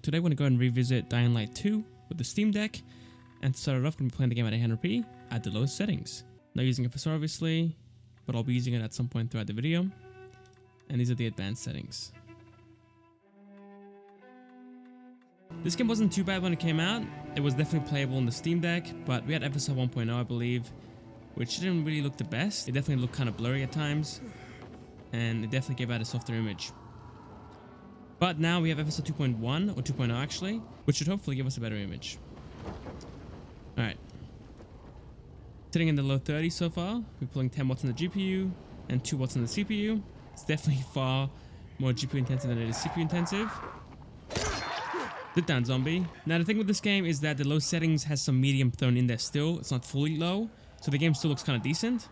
Today we're going to go and revisit Dying Light 2 with the Steam Deck, and to start it off, I'm going to be playing the game at 800p at the lowest settings. Not using FSR obviously, but I'll be using it at some point throughout the video, and these are the advanced settings. This game wasn't too bad when it came out. It was definitely playable on the Steam Deck, but we had FSR 1.0 I believe, which didn't really look the best. It definitely looked kind of blurry at times, and it definitely gave out a softer image. But now we have FSR 2.1 or 2.0 actually, which should hopefully give us a better image. Alright. Sitting in the low 30s so far. We're pulling 10 watts on the GPU and 2 watts on the CPU. It's definitely far more GPU intensive than it is CPU intensive. Sit down, zombie. Now the thing with this game is that the low settings has some medium thrown in there still. It's not fully low, so the game still looks kind of decent.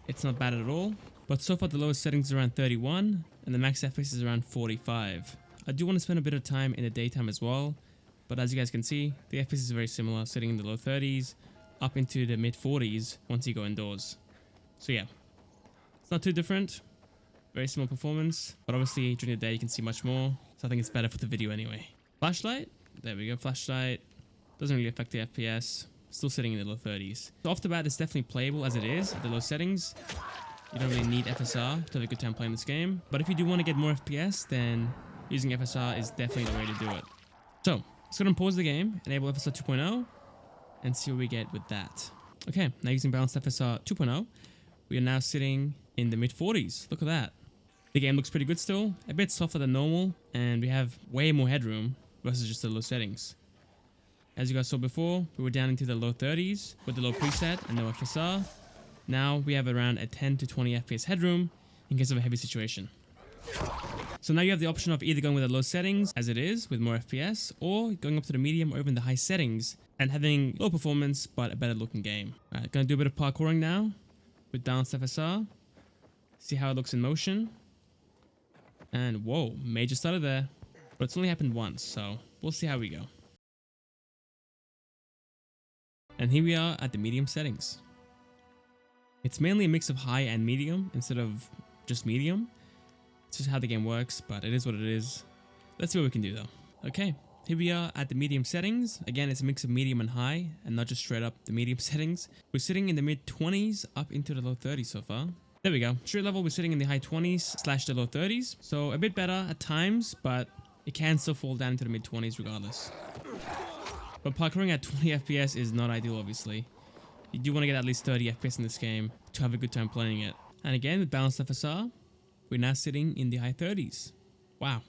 It's not bad at all. But so far the lowest settings is around 31 and the max FPS is around 45. I do want to spend a bit of time in the daytime as well, but as you guys can see, the FPS is very similar, sitting in the low 30s up into the mid 40s once you go indoors. So yeah, it's not too different, very similar performance, but obviously during the day you can see much more, so I think it's better for the video anyway. Flashlight, there we go, flashlight, doesn't really affect the FPS, still sitting in the low 30s. So off the bat it's definitely playable as it is at the low settings. You don't really need FSR to have a good time playing this game, but if you do want to get more FPS, then using FSR is definitely the way to do it. So let's go and pause the game, enable FSR 2.0, and see what we get with that. Okay, now using Balanced FSR 2.0, we are now sitting in the mid 40s. Look at that. The game looks pretty good still, a bit softer than normal, and we have way more headroom versus just the low settings. As you guys saw before, we were down into the low 30s with the low preset and no FSR. Now we have around a 10 to 20 FPS headroom in case of a heavy situation. So now you have the option of either going with the low settings as it is with more FPS, or going up to the medium or even the high settings and having low performance but a better looking game. Alright, gonna do a bit of parkouring now with Balanced FSR. See how it looks in motion. And whoa, major stutter there. But it's only happened once, so we'll see how we go. And here we are at the medium settings. It's mainly a mix of high and medium instead of just medium. It's just how the game works, but it is what it is. Let's see what we can do though. Okay, here we are at the medium settings. Again, it's a mix of medium and high, and not just straight up the medium settings. We're sitting in the mid 20s up into the low 30s so far. There we go. Straight level, we're sitting in the high 20s / the low 30s. So a bit better at times, but it can still fall down into the mid 20s regardless. But parkouring at 20 FPS is not ideal, obviously. You do want to get at least 30 FPS in this game to have a good time playing it. And again, with Balanced FSR, we're now sitting in the high 30s. Wow.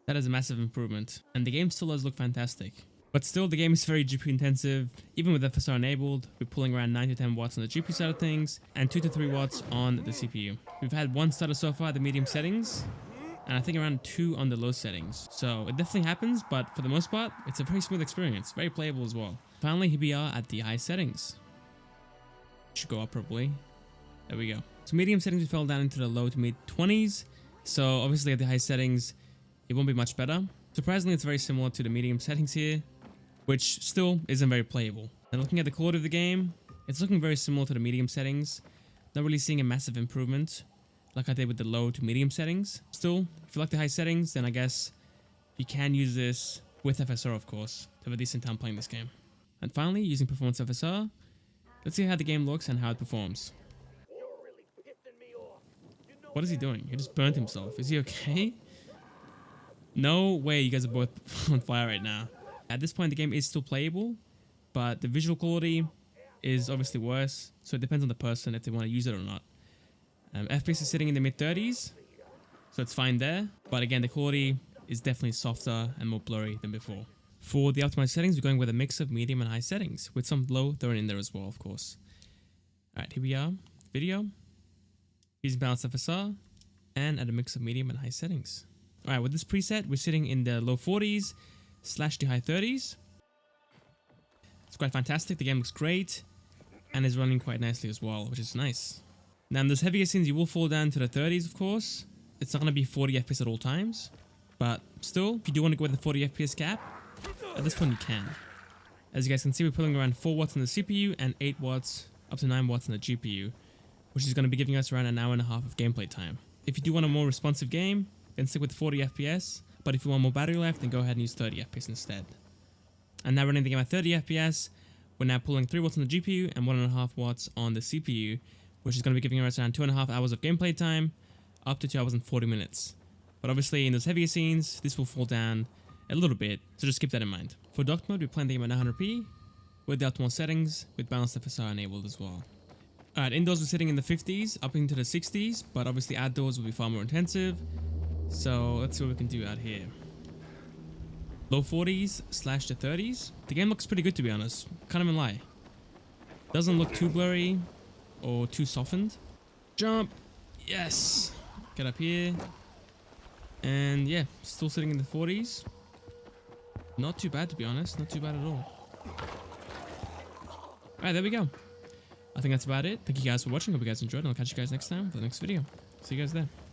That is a massive improvement. And the game still does look fantastic. But still, the game is very GPU intensive. Even with FSR enabled, we're pulling around 9 to 10 watts on the GPU side of things, and 2 to 3 watts on the CPU. We've had one stutter so far at the medium settings, and I think around 2 on the low settings. So it definitely happens, but for the most part, it's a very smooth experience. Very playable as well. Finally, here we are at the high settings. Should go up probably. There we go. So medium settings, we fell down into the low to mid 20s. So obviously at the high settings, it won't be much better. Surprisingly, it's very similar to the medium settings here, which still isn't very playable. And looking at the quality of the game, it's looking very similar to the medium settings. Not really seeing a massive improvement like I did with the low to medium settings. Still, if you like the high settings, then I guess you can use this with FSR, of course, to have a decent time playing this game. And finally, using Performance FSR, let's see how the game looks and how it performs. What is he doing? He just burnt himself. Is he okay? No way you guys are both on fire right now. At this point, the game is still playable, but the visual quality is obviously worse, so it depends on the person if they want to use it or not. FPS is sitting in the mid 30s, so it's fine there, but again, the quality is definitely softer and more blurry than before. For the optimized settings, we're going with a mix of medium and high settings, with some low thrown in there as well, of course. Alright, here we are, video, using Balanced FSR, and at a mix of medium and high settings. Alright, with this preset, we're sitting in the low 40s / the high 30s. It's quite fantastic, the game looks great, and is running quite nicely as well, which is nice. Now in those heavier scenes, you will fall down to the 30s, of course. It's not going to be 40 FPS at all times, but still, if you do want to go with the 40 FPS cap, at this point you can. As you guys can see, we're pulling around 4 watts on the CPU and 8 watts up to 9 watts on the GPU, which is going to be giving us around an hour and a half of gameplay time. If you do want a more responsive game, then stick with 40 FPS, but if you want more battery life, then go ahead and use 30 FPS instead. And now running the game at 30 FPS, we're now pulling 3 watts on the GPU and 1.5 watts on the CPU, which is going to be giving us around 2.5 hours of gameplay time, up to 2 hours and 40 minutes. But obviously in those heavier scenes, this will fall down a little bit, so just keep that in mind. For docked mode, we're playing the game at 900p, with the optimal settings, with balanced FSR enabled as well. Alright, indoors we're sitting in the 50s, up into the 60s, but obviously outdoors will be far more intensive, so let's see what we can do out here. Low 40s / to 30s. The game looks pretty good, to be honest, can't even lie. Doesn't look too blurry or too softened. Jump! Yes! Get up here. And yeah, still sitting in the 40s. Not too bad, to be honest, not too bad at all. Alright, there we go. I think that's about it. Thank you guys for watching. Hope you guys enjoyed, and I'll catch you guys next time for the next video. See you guys there.